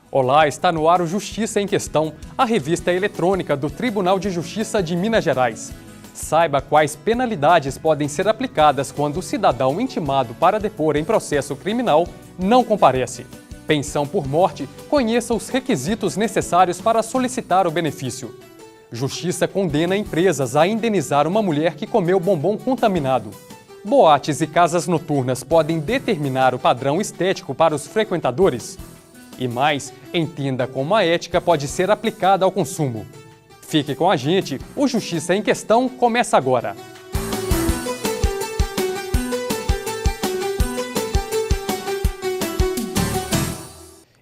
Olá, está no ar o Justiça em Questão, a revista eletrônica do Tribunal de Justiça de Minas Gerais. Saiba quais penalidades podem ser aplicadas quando o cidadão intimado para depor em processo criminal não comparece. Pensão por morte, conheça os requisitos necessários para solicitar o benefício. Justiça condena empresas a indenizar uma mulher que comeu bombom contaminado. Boates e casas noturnas podem determinar o padrão estético para os frequentadores. E mais, entenda como a ética pode ser aplicada ao consumo. Fique com a gente, o Justiça em Questão começa agora.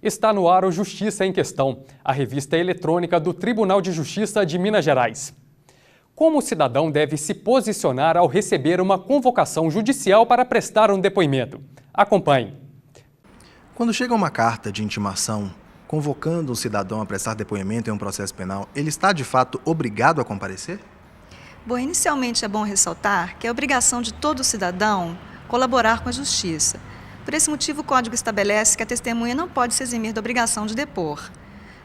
Está no ar o Justiça em Questão, a revista eletrônica do Tribunal de Justiça de Minas Gerais. Como o cidadão deve se posicionar ao receber uma convocação judicial para prestar um depoimento? Acompanhe. Quando chega uma carta de intimação convocando um cidadão a prestar depoimento em um processo penal, ele está de fato obrigado a comparecer? Bom, inicialmente é bom ressaltar que é obrigação de todo cidadão colaborar com a justiça. Por esse motivo, o Código estabelece que a testemunha não pode se eximir da obrigação de depor.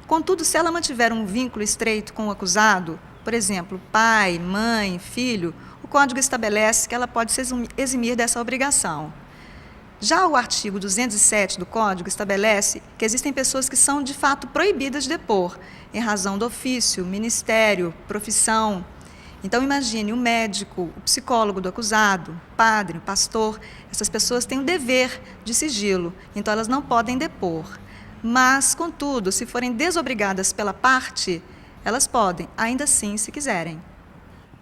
Contudo, se ela mantiver um vínculo estreito com o acusado, por exemplo, pai, mãe, filho, o Código estabelece que ela pode se eximir dessa obrigação. Já o artigo 207 do Código estabelece que existem pessoas que são, de fato, proibidas de depor, em razão do ofício, ministério, profissão. Então, imagine o médico, o psicólogo do acusado, o padre, o pastor, essas pessoas têm o dever de sigilo, então elas não podem depor. Mas, contudo, se forem desobrigadas pela parte, elas podem, ainda assim, se quiserem.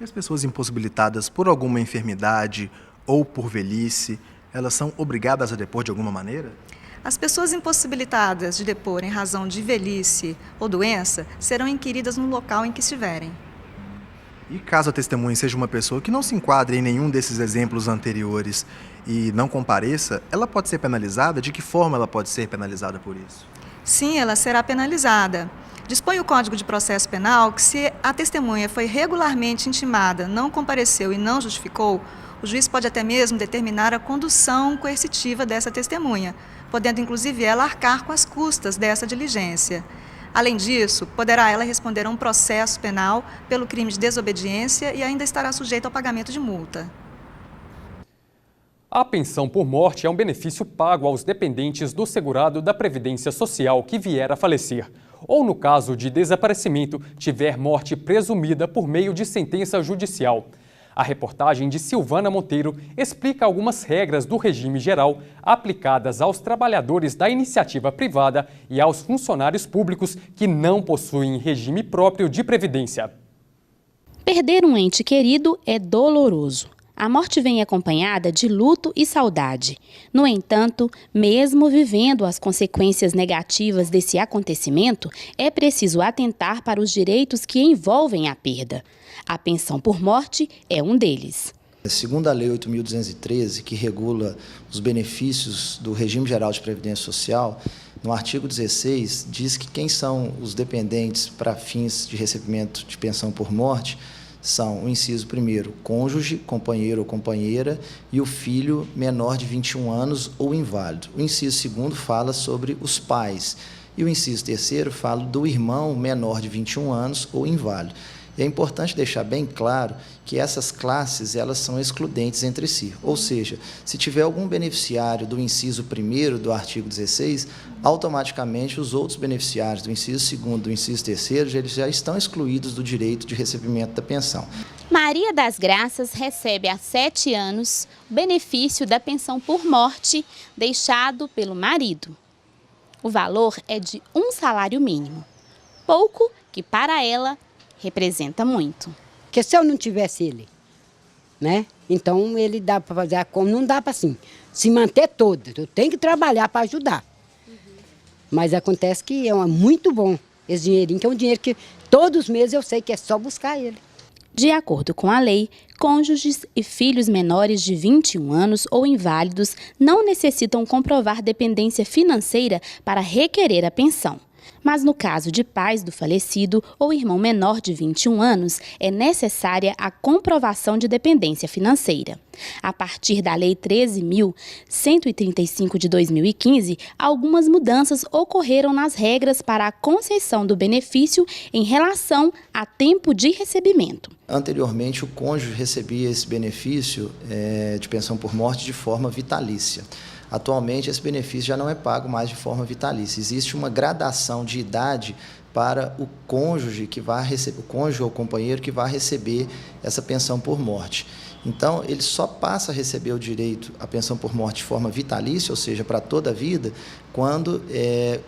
E as pessoas impossibilitadas por alguma enfermidade ou por velhice, elas são obrigadas a depor de alguma maneira? As pessoas impossibilitadas de depor em razão de velhice ou doença serão inquiridas no local em que estiverem. E caso a testemunha seja uma pessoa que não se enquadre em nenhum desses exemplos anteriores e não compareça, ela pode ser penalizada? De que forma ela pode ser penalizada por isso? Sim, ela será penalizada. Dispõe o Código de Processo Penal que, se a testemunha foi regularmente intimada, não compareceu e não justificou, o juiz pode até mesmo determinar a condução coercitiva dessa testemunha, podendo inclusive ela arcar com as custas dessa diligência. Além disso, poderá ela responder a um processo penal pelo crime de desobediência e ainda estará sujeita ao pagamento de multa. A pensão por morte é um benefício pago aos dependentes do segurado da Previdência Social que vier a falecer, ou no caso de desaparecimento, tiver morte presumida por meio de sentença judicial. A reportagem de Silvana Monteiro explica algumas regras do regime geral aplicadas aos trabalhadores da iniciativa privada e aos funcionários públicos que não possuem regime próprio de previdência. Perder um ente querido é doloroso. A morte vem acompanhada de luto e saudade. No entanto, mesmo vivendo as consequências negativas desse acontecimento, é preciso atentar para os direitos que envolvem a perda. A pensão por morte é um deles. Segundo a Lei 8.213, que regula os benefícios do regime geral de previdência social, no artigo 16 diz que quem são os dependentes para fins de recebimento de pensão por morte são o inciso primeiro, cônjuge, companheiro ou companheira, e o filho menor de 21 anos ou inválido. O inciso segundo fala sobre os pais, e o inciso terceiro fala do irmão menor de 21 anos ou inválido. E é importante deixar bem claro que essas classes elas são excludentes entre si. Ou seja, se tiver algum beneficiário do inciso 1º do artigo 16, automaticamente os outros beneficiários do inciso 2º, do inciso 3º, eles já estão excluídos do direito de recebimento da pensão. Maria das Graças recebe há 7 anos o benefício da pensão por morte deixado pelo marido. O valor é de um salário mínimo, pouco que para ela representa muito. Porque se eu não tivesse ele, né? Então ele dá para fazer a conta, não dá para assim, se manter toda. Eu tenho que trabalhar para ajudar. Mas acontece que é muito bom esse dinheirinho, que é um dinheiro que todos os meses eu sei que é só buscar ele. De acordo com a lei, cônjuges e filhos menores de 21 anos ou inválidos não necessitam comprovar dependência financeira para requerer a pensão. Mas no caso de pais do falecido ou irmão menor de 21 anos, é necessária a comprovação de dependência financeira. A partir da Lei 13.135 de 2015, algumas mudanças ocorreram nas regras para a concessão do benefício em relação a tempo de recebimento. Anteriormente, o cônjuge recebia esse benefício de pensão por morte de forma vitalícia. Atualmente, esse benefício já não é pago mais de forma vitalícia. Existe uma gradação de idade para o cônjuge que vai receber, o cônjuge ou companheiro que vai receber essa pensão por morte. Então, ele só passa a receber o direito à pensão por morte de forma vitalícia, ou seja, para toda a vida, quando,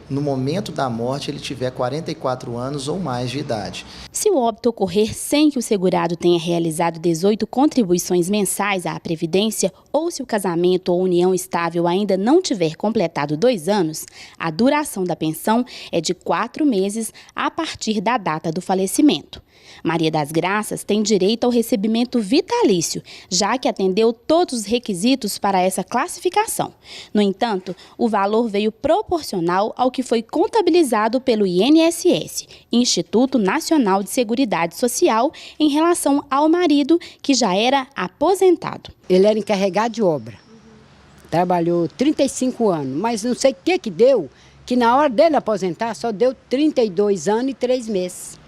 no momento da morte, ele tiver 44 anos ou mais de idade. Se o óbito ocorrer sem que o segurado tenha realizado 18 contribuições mensais à Previdência ou se o casamento ou união estável ainda não tiver completado 2 anos, a duração da pensão é de 4 meses a partir da data do falecimento. Maria das Graças tem direito ao recebimento vitalício, já que atendeu todos os requisitos para essa classificação. No entanto, o valor veio proporcional ao que foi contabilizado pelo INSS, Instituto Nacional de Seguridade Social, em relação ao marido, que já era aposentado. Ele era encarregado de obra, trabalhou 35 anos, mas não sei o que deu, que na hora dele aposentar só deu 32 anos e 3 meses.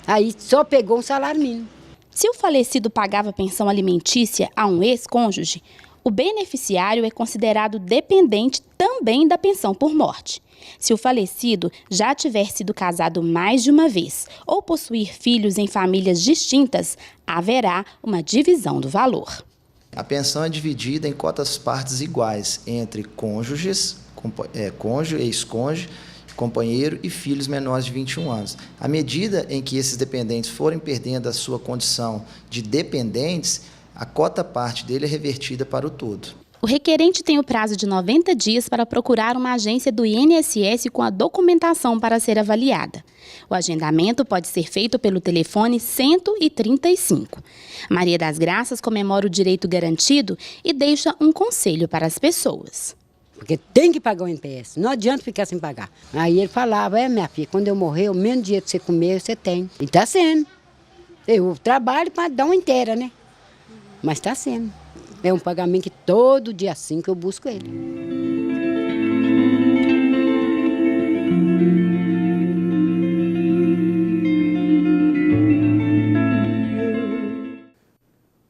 Aí só pegou um salário mínimo. Se o falecido pagava pensão alimentícia a um ex-cônjuge, o beneficiário é considerado dependente também da pensão por morte. Se o falecido já tiver sido casado mais de uma vez ou possuir filhos em famílias distintas, haverá uma divisão do valor. A pensão é dividida em cotas partes iguais entre cônjuges, cônjuge, ex-cônjuge, companheiro e filhos menores de 21 anos. À medida em que esses dependentes forem perdendo a sua condição de dependentes, a cota parte dele é revertida para o todo. O requerente tem o prazo de 90 dias para procurar uma agência do INSS com a documentação para ser avaliada. O agendamento pode ser feito pelo telefone 135. Maria das Graças comemora o direito garantido e deixa um conselho para as pessoas. Porque tem que pagar o INPS, não adianta ficar sem pagar. Aí ele falava, minha filha, quando eu morrer, o menos dinheiro que você comer, você tem. E está sendo. Eu trabalho para dar uma inteira, né? Mas está sendo. É um pagamento que todo dia 5 eu busco ele.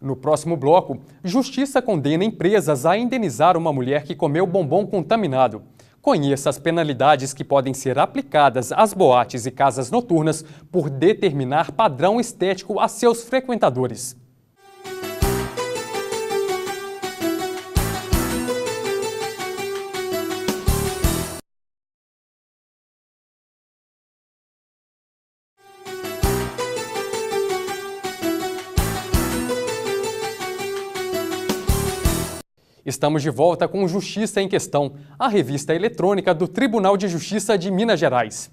No próximo bloco, Justiça condena empresas a indenizar uma mulher que comeu bombom contaminado. Conheça as penalidades que podem ser aplicadas às boates e casas noturnas por determinar padrão estético a seus frequentadores. Estamos de volta com Justiça em Questão, a revista eletrônica do Tribunal de Justiça de Minas Gerais.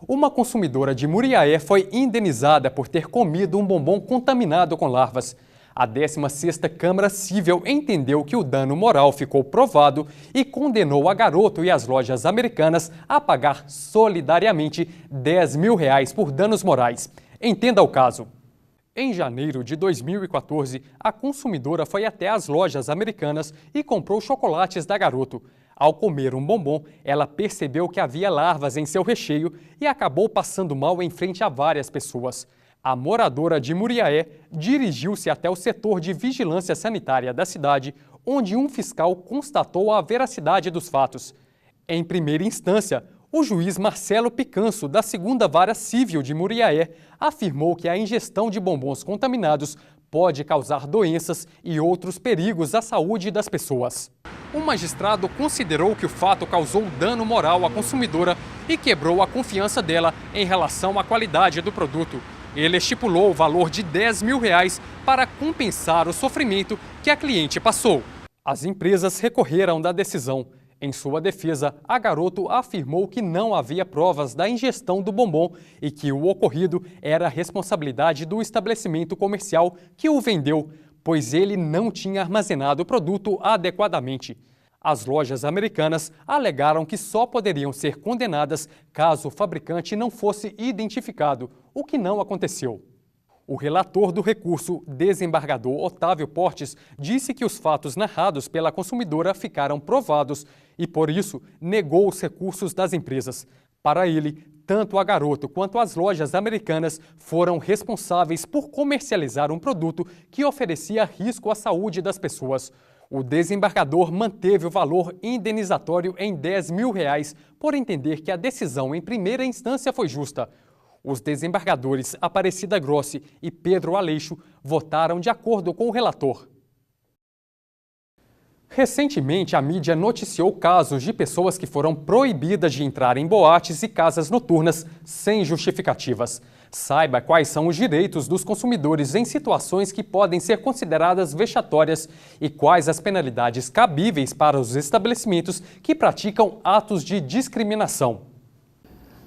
Uma consumidora de Muriaé foi indenizada por ter comido um bombom contaminado com larvas. A 16ª Câmara Civil entendeu que o dano moral ficou provado e condenou a Garoto e as lojas americanas a pagar solidariamente R$10 mil por danos morais. Entenda o caso. Em janeiro de 2014, a consumidora foi até as lojas americanas e comprou chocolates da Garoto. Ao comer um bombom, ela percebeu que havia larvas em seu recheio e acabou passando mal em frente a várias pessoas. A moradora de Muriaé dirigiu-se até o setor de vigilância sanitária da cidade, onde um fiscal constatou a veracidade dos fatos. Em primeira instância, o juiz Marcelo Picanso, da 2ª Vara Civil de Muriaé, afirmou que a ingestão de bombons contaminados pode causar doenças e outros perigos à saúde das pessoas. O magistrado considerou que o fato causou dano moral à consumidora e quebrou a confiança dela em relação à qualidade do produto. Ele estipulou o valor de R$10 mil para compensar o sofrimento que a cliente passou. As empresas recorreram da decisão. Em sua defesa, a Garoto afirmou que não havia provas da ingestão do bombom e que o ocorrido era responsabilidade do estabelecimento comercial que o vendeu, pois ele não tinha armazenado o produto adequadamente. As lojas americanas alegaram que só poderiam ser condenadas caso o fabricante não fosse identificado, o que não aconteceu. O relator do recurso, desembargador Otávio Portes, disse que os fatos narrados pela consumidora ficaram provados e, por isso, negou os recursos das empresas. Para ele, tanto a Garoto quanto as lojas americanas foram responsáveis por comercializar um produto que oferecia risco à saúde das pessoas. O desembargador manteve o valor indenizatório em R$10 mil, por entender que a decisão em primeira instância foi justa. Os desembargadores Aparecida Grossi e Pedro Aleixo votaram de acordo com o relator. Recentemente, a mídia noticiou casos de pessoas que foram proibidas de entrar em boates e casas noturnas sem justificativas. Saiba quais são os direitos dos consumidores em situações que podem ser consideradas vexatórias e quais as penalidades cabíveis para os estabelecimentos que praticam atos de discriminação.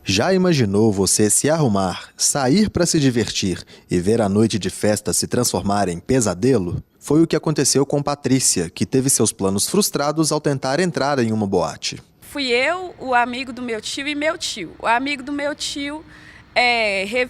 Já imaginou você se arrumar, sair para se divertir e ver a noite de festa se transformar em pesadelo? Foi o que aconteceu com Patrícia, que teve seus planos frustrados ao tentar entrar em uma boate. Fui eu, o amigo do meu tio e meu tio. O amigo do meu tio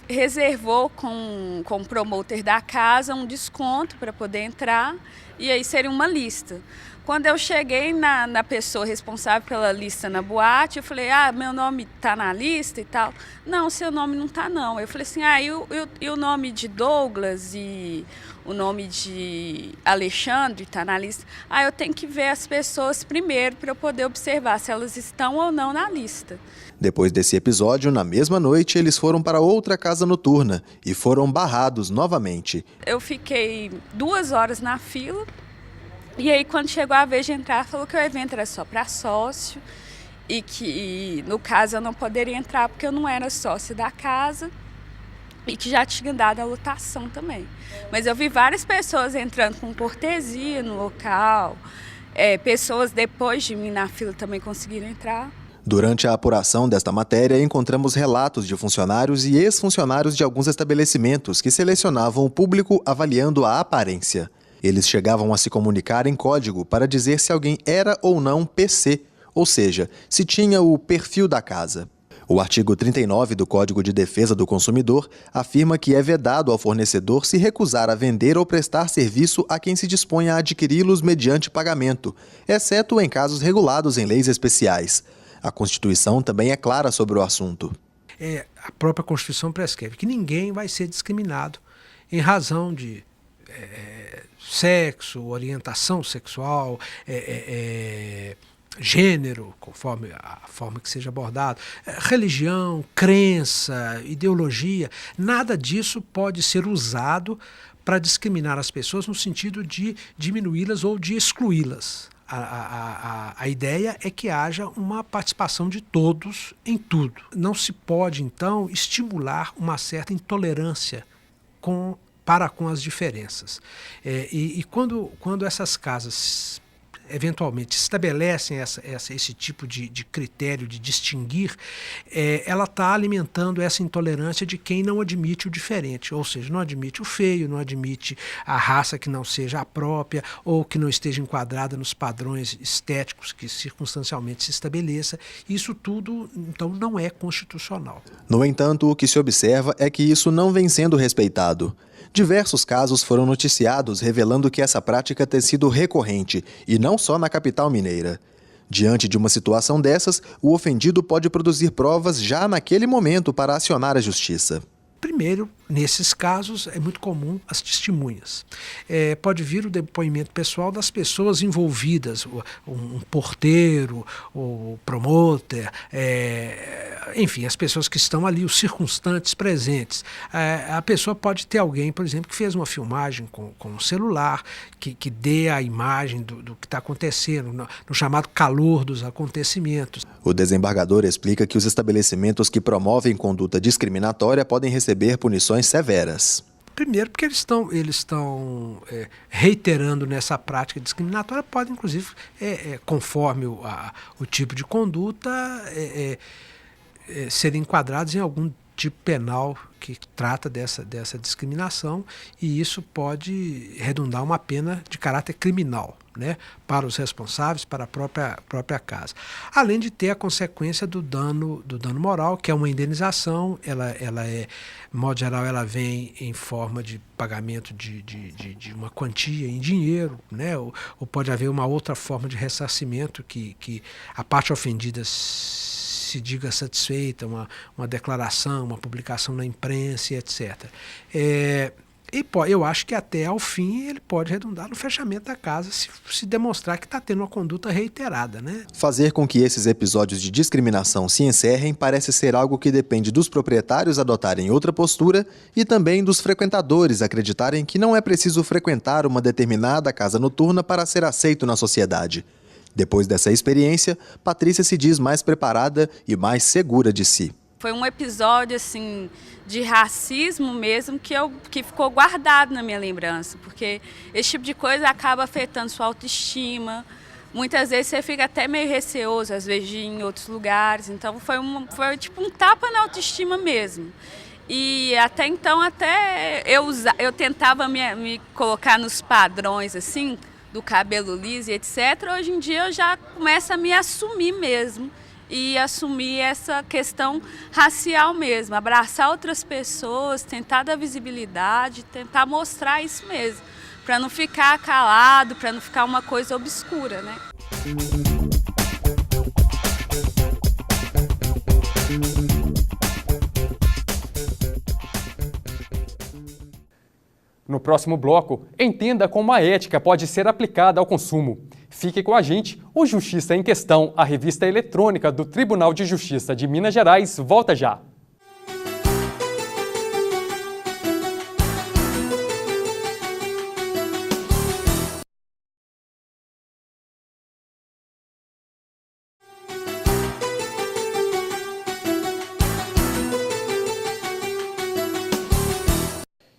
reservou com o promotor da casa um desconto para poder entrar e aí seria uma lista. Quando eu cheguei na pessoa responsável pela lista na boate, eu falei, meu nome tá na lista e tal. Não, seu nome não tá não. Eu falei assim, e o nome de Douglas e o nome de Alexandre tá na lista? Eu tenho que ver as pessoas primeiro para eu poder observar se elas estão ou não na lista. Depois desse episódio, na mesma noite, eles foram para outra casa noturna e foram barrados novamente. Eu fiquei 2 horas na fila. E aí, quando chegou a vez de entrar, falou que o evento era só para sócio e que, no caso, eu não poderia entrar porque eu não era sócio da casa e que já tinha dado a lotação também. Mas eu vi várias pessoas entrando com cortesia no local, pessoas depois de mim na fila também conseguiram entrar. Durante a apuração desta matéria, encontramos relatos de funcionários e ex-funcionários de alguns estabelecimentos que selecionavam o público avaliando a aparência. Eles chegavam a se comunicar em código para dizer se alguém era ou não PC, ou seja, se tinha o perfil da casa. O artigo 39 do Código de Defesa do Consumidor afirma que é vedado ao fornecedor se recusar a vender ou prestar serviço a quem se dispõe a adquiri-los mediante pagamento, exceto em casos regulados em leis especiais. A Constituição também é clara sobre o assunto. A própria Constituição prescreve que ninguém vai ser discriminado em razão de sexo, orientação sexual, gênero, conforme a forma que seja abordado, religião, crença, ideologia, nada disso pode ser usado para discriminar as pessoas no sentido de diminuí-las ou de excluí-las. A ideia é que haja uma participação de todos em tudo. Não se pode, então, estimular uma certa intolerância para com as diferenças. Quando essas casas eventualmente estabelecem esse tipo de critério de distinguir, ela está alimentando essa intolerância de quem não admite o diferente, ou seja, não admite o feio, não admite a raça que não seja a própria ou que não esteja enquadrada nos padrões estéticos que circunstancialmente se estabeleça. Isso tudo, então, não é constitucional. No entanto, o que se observa é que isso não vem sendo respeitado. Diversos casos foram noticiados revelando que essa prática tem sido recorrente, e não só na capital mineira. Diante de uma situação dessas, o ofendido pode produzir provas já naquele momento para acionar a justiça. Primeiro, nesses casos, é muito comum as testemunhas. Pode vir o depoimento pessoal das pessoas envolvidas, um porteiro, o promotor, enfim, as pessoas que estão ali, os circunstantes presentes. A pessoa pode ter alguém, por exemplo, que fez uma filmagem com um celular, que dê a imagem do que está acontecendo, no chamado calor dos acontecimentos. O desembargador explica que os estabelecimentos que promovem conduta discriminatória podem receber punições severas. Primeiro, porque eles estão reiterando nessa prática discriminatória, pode, inclusive, conforme o tipo de conduta, serem enquadrados em algum tipo penal que trata dessa discriminação, e isso pode redundar uma pena de caráter criminal, né, para os responsáveis, para a própria casa. Além de ter a consequência do dano moral, que é uma indenização. Ela é, de modo geral, ela vem em forma de pagamento de uma quantia em dinheiro, né, ou pode haver uma outra forma de ressarcimento que a parte ofendida se diga satisfeita, uma declaração, uma publicação na imprensa, etc. Eu acho que até ao fim ele pode redundar no fechamento da casa se demonstrar que está tendo uma conduta reiterada, né? Fazer com que esses episódios de discriminação se encerrem parece ser algo que depende dos proprietários adotarem outra postura e também dos frequentadores acreditarem que não é preciso frequentar uma determinada casa noturna para ser aceito na sociedade. Depois dessa experiência, Patrícia se diz mais preparada e mais segura de si. Foi um episódio assim de racismo mesmo que ficou guardado na minha lembrança, porque esse tipo de coisa acaba afetando sua autoestima. Muitas vezes você fica até meio receoso, às vezes, de ir em outros lugares. Então foi tipo um tapa na autoestima mesmo. E até então eu tentava me colocar nos padrões assim, do cabelo liso e etc. Hoje em dia eu já começo a me assumir mesmo e assumir essa questão racial mesmo, abraçar outras pessoas, tentar dar visibilidade, tentar mostrar isso mesmo, para não ficar calado, para não ficar uma coisa obscura, né? No próximo bloco, entenda como a ética pode ser aplicada ao consumo. Fique com a gente, o Justiça em Questão, a revista eletrônica do Tribunal de Justiça de Minas Gerais, volta já.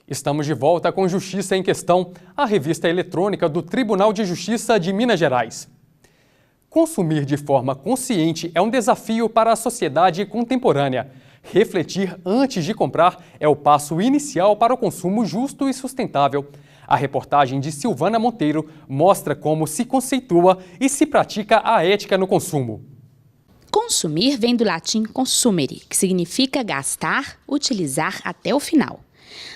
Estamos de volta com Justiça em Questão, a revista eletrônica do Tribunal de Justiça de Minas Gerais. Consumir de forma consciente é um desafio para a sociedade contemporânea. Refletir antes de comprar é o passo inicial para o consumo justo e sustentável. A reportagem de Silvana Monteiro mostra como se conceitua e se pratica a ética no consumo. Consumir vem do latim consumere, que significa gastar, utilizar até o final.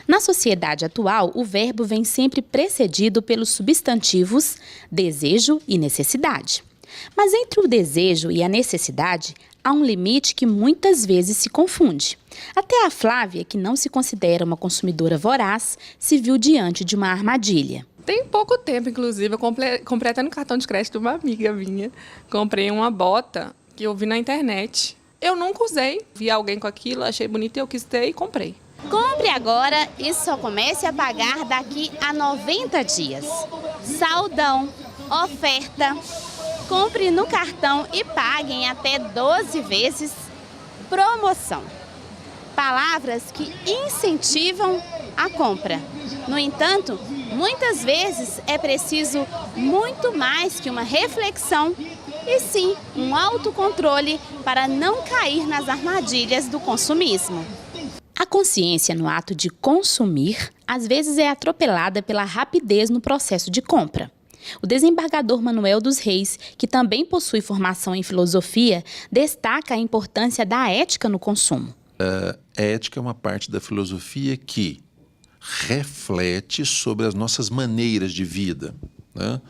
Na sociedade atual, o verbo vem sempre precedido pelos substantivos desejo e necessidade. Mas entre o desejo e a necessidade, há um limite que muitas vezes se confunde. Até a Flávia, que não se considera uma consumidora voraz, se viu diante de uma armadilha. Tem pouco tempo, inclusive, eu comprei até no cartão de crédito de uma amiga minha. Comprei uma bota que eu vi na internet. Eu nunca usei, vi alguém com aquilo, achei bonito e eu quis ter e comprei. Compre agora e só comece a pagar daqui a 90 dias. Saldão, oferta. Compre no cartão e pague em até 12 vezes. Promoção. Palavras que incentivam a compra. No entanto, muitas vezes é preciso muito mais que uma reflexão e sim um autocontrole para não cair nas armadilhas do consumismo. A consciência no ato de consumir, às vezes é atropelada pela rapidez no processo de compra. O desembargador Manuel dos Reis, que também possui formação em filosofia, destaca a importância da ética no consumo. A ética é uma parte da filosofia que reflete sobre as nossas maneiras de vida, né?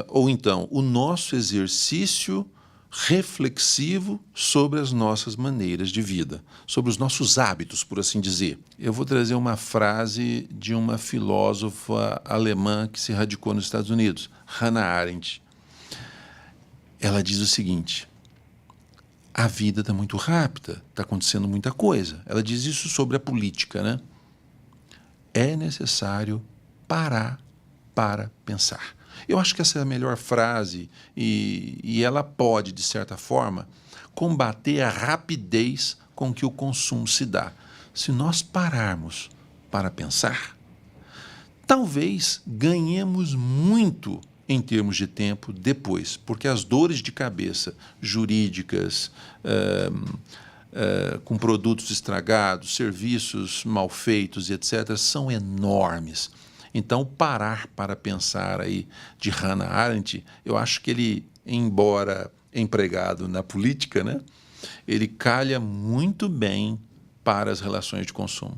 Ou então, o nosso exercício reflexivo sobre as nossas maneiras de vida, sobre os nossos hábitos, por assim dizer. Eu vou trazer uma frase de uma filósofa alemã que se radicou nos Estados Unidos, Hannah Arendt. Ela diz o seguinte: a vida está muito rápida, está acontecendo muita coisa. Ela diz isso sobre a política, né? É necessário parar para pensar. Eu acho que essa é a melhor frase e ela pode, de certa forma, combater a rapidez com que o consumo se dá. Se nós pararmos para pensar, talvez ganhemos muito em termos de tempo depois, porque as dores de cabeça jurídicas, com produtos estragados, serviços mal feitos, etc., são enormes. Então, parar para pensar aí de Hannah Arendt, eu acho que ele, embora empregado na política, né, ele calha muito bem para as relações de consumo.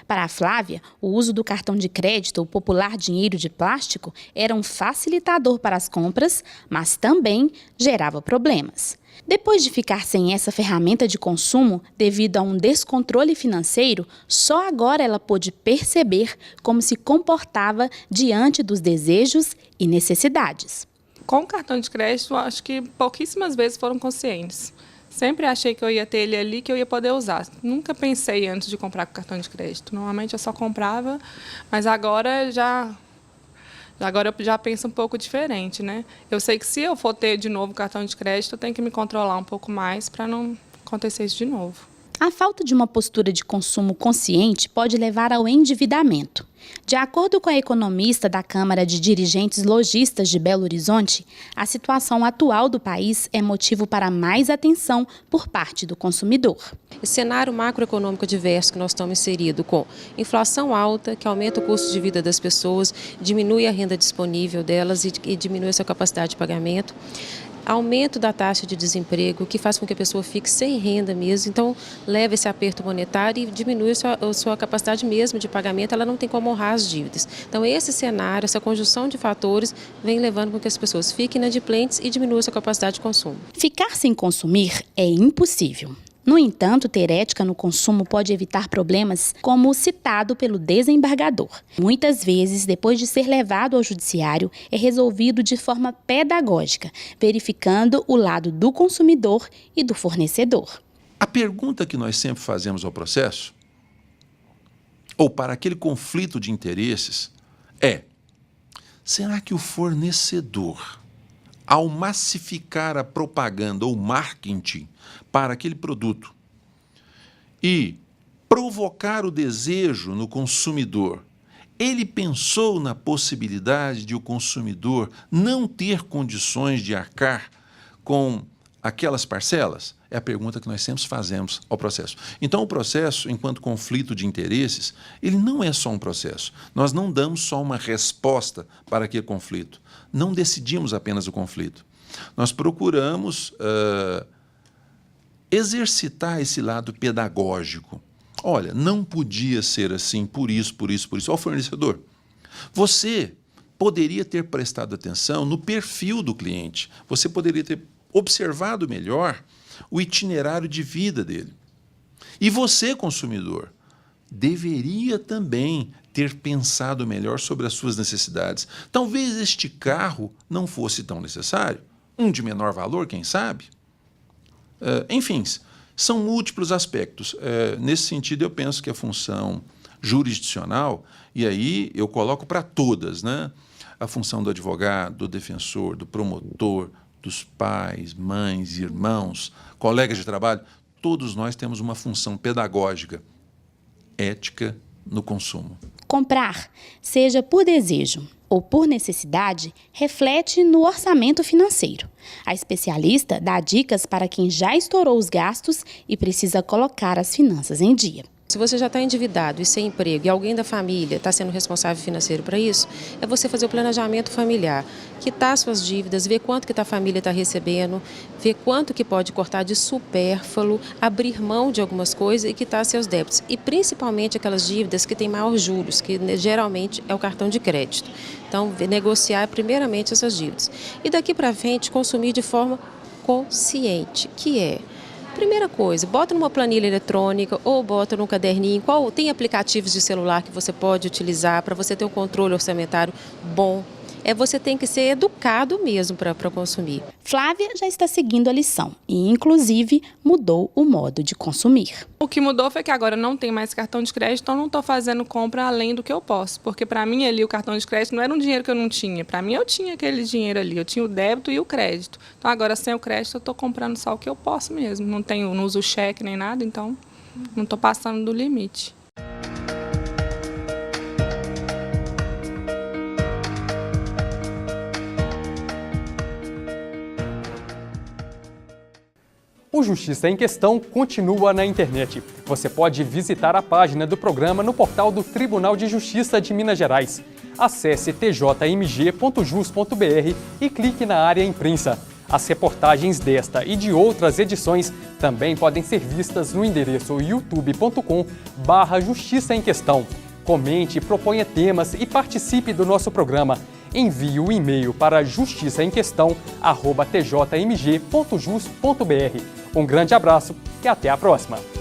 Para a Flávia, o uso do cartão de crédito, o popular dinheiro de plástico, era um facilitador para as compras, mas também gerava problemas. Depois de ficar sem essa ferramenta de consumo devido a um descontrole financeiro, só agora ela pôde perceber como se comportava diante dos desejos e necessidades. Com o cartão de crédito, acho que pouquíssimas vezes foram conscientes. Sempre achei que eu ia ter ele ali, que eu ia poder usar. Nunca pensei antes de comprar com cartão de crédito. Normalmente eu só comprava, mas agora eu já penso um pouco diferente, né? Eu sei que se eu for ter de novo cartão de crédito, eu tenho que me controlar um pouco mais para não acontecer isso de novo. A falta de uma postura de consumo consciente pode levar ao endividamento. De acordo com a economista da Câmara de Dirigentes Lojistas de Belo Horizonte, a situação atual do país é motivo para mais atenção por parte do consumidor. Esse cenário macroeconômico diverso que nós estamos inseridos, com inflação alta, que aumenta o custo de vida das pessoas, diminui a renda disponível delas e diminui a sua capacidade de pagamento, aumento da taxa de desemprego, que faz com que a pessoa fique sem renda mesmo, então leva esse aperto monetário e diminui a sua capacidade mesmo de pagamento, ela não tem como honrar as dívidas. Então esse cenário, essa conjunção de fatores vem levando com que as pessoas fiquem inadimplentes e diminuam a sua capacidade de consumo. Ficar sem consumir é impossível. No entanto, ter ética no consumo pode evitar problemas como o citado pelo desembargador. Muitas vezes, depois de ser levado ao judiciário, é resolvido de forma pedagógica, verificando o lado do consumidor e do fornecedor. A pergunta que nós sempre fazemos ao processo, ou para aquele conflito de interesses, é: será que o fornecedor, ao massificar a propaganda ou marketing para aquele produto e provocar o desejo no consumidor, ele pensou na possibilidade de o consumidor não ter condições de arcar com aquelas parcelas? É a pergunta que nós sempre fazemos ao processo. Então, o processo, enquanto conflito de interesses, ele não é só um processo. Nós não damos só uma resposta para aquele conflito. Não decidimos apenas o conflito. Nós procuramos exercitar esse lado pedagógico. Olha, não podia ser assim, por isso, por isso, por isso. Ó, fornecedor, você poderia ter prestado atenção no perfil do cliente. Você poderia ter observado melhor o itinerário de vida dele. E você, consumidor, deveria também ter pensado melhor sobre as suas necessidades. Talvez este carro não fosse tão necessário, um de menor valor, quem sabe? Enfim, são múltiplos aspectos. Nesse sentido, eu penso que a função jurisdicional, e aí eu coloco para todas, né? A função do advogado, do defensor, do promotor, dos pais, mães, irmãos, colegas de trabalho, todos nós temos uma função pedagógica, ética no consumo. Comprar, seja por desejo ou por necessidade, reflete no orçamento financeiro. A especialista dá dicas para quem já estourou os gastos e precisa colocar as finanças em dia. Se você já está endividado e sem emprego e alguém da família está sendo responsável financeiro para isso, é você fazer o planejamento familiar, quitar suas dívidas, ver quanto que a família está recebendo, ver quanto que pode cortar de supérfluo, abrir mão de algumas coisas e quitar seus débitos. E principalmente aquelas dívidas que têm maior juros, que geralmente é o cartão de crédito. Então, negociar primeiramente essas dívidas. E daqui para frente, consumir de forma consciente, que é... Primeira coisa, bota numa planilha eletrônica ou bota num caderninho. Tem aplicativos de celular que você pode utilizar para você ter um controle orçamentário bom. Você tem que ser educado mesmo para consumir. Flávia já está seguindo a lição e, inclusive, mudou o modo de consumir. O que mudou foi que agora não tem mais cartão de crédito, então não estou fazendo compra além do que eu posso. Porque para mim ali o cartão de crédito não era um dinheiro que eu não tinha. Para mim eu tinha aquele dinheiro ali, eu tinha o débito e o crédito. Então agora sem o crédito eu estou comprando só o que eu posso mesmo. Não uso cheque nem nada, então não estou passando do limite. O O Justiça em Questão continua na internet. Você pode visitar a página do programa no portal do Tribunal de Justiça de Minas Gerais. Acesse tjmg.jus.br e clique na área Imprensa. As reportagens desta e de outras edições também podem ser vistas no endereço youtube.com/Justiça em Questão. Comente, proponha temas e participe do nosso programa. Envie o e-mail para justiçaemquestão@tjmg.jus.br. Um grande abraço e até a próxima!